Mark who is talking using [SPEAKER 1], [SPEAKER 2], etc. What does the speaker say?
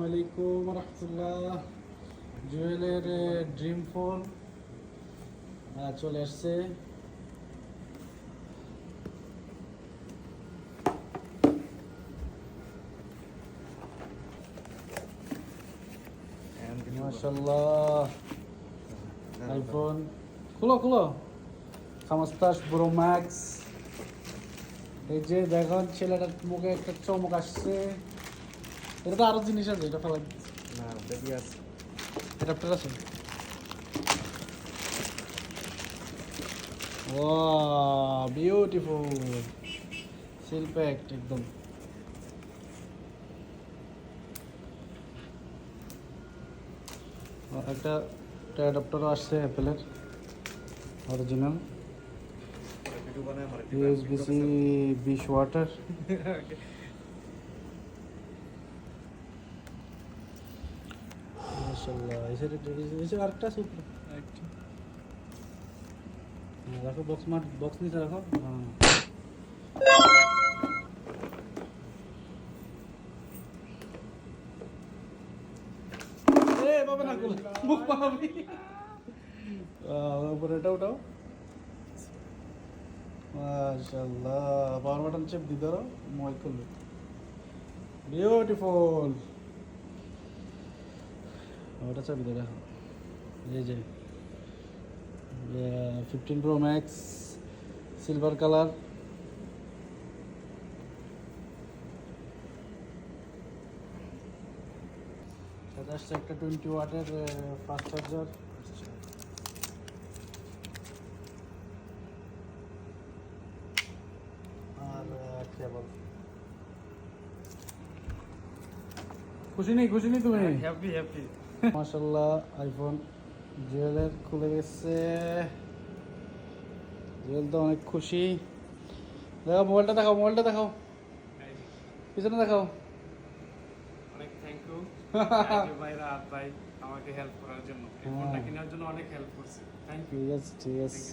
[SPEAKER 1] আলাইকুম রহমতুল্লাহ। জুয়েলের dream phone চলে আসছে। মাশাআল্লাহ, আইফোন খুলো খুলো 15 প্রো ম্যাক্স। এই যে দেখুন ছেলেটার মুখে একটা চমক আসছে। এটা তো আরো জিনিস আছে, এটা ফেলা
[SPEAKER 2] না বেবি আছে,
[SPEAKER 1] অ্যাডাপ্টার আছে। ওয়াও বিউটিফুল, সিল প্যাকড একদম। একটা অ্যাডাপ্টারও আসছে অ্যাপেলের অরিজিনাল
[SPEAKER 2] ভিডিও বানায় আমার
[SPEAKER 1] USB-C 20 ওয়াটের। মাশাআল্লাহ, এসে আরেকটা আছে উপরে আরেকটা। রাখো বক্স নিচে রাখো। বাবা না গুলো মুখ পাবি। উপরে এটা উঠাও। মাশাআল্লাহ, পাওয়ার বাটন চেপ দি ধরো, মোবাইল খুলবে। বিউটিফুল। ওটা চাবি ধরে রাখো। এই যে 15 প্রো ম্যাক্স সিলভার কালার। সাথে আসছে একটা 20 ওয়াটের ফাস্ট চার্জার। আর কেবল। খুশি নেই তুমি?
[SPEAKER 2] Happy happy.
[SPEAKER 1] মাশাআল্লাহ, আইফোন জুয়েলের খুলে গেছে। জুয়েল তো অনেক খুশি। দেখো মোবাইলটা দেখাও পিছনে দেখাও।
[SPEAKER 2] অনেক থ্যাংক ইউ ভাই, রাত ভাই আমাকে হেল্প করার জন্য, এই ফোনটা কেনার জন্য অনেক হেল্প করছে। Thank you.
[SPEAKER 1] ঠিক আছে।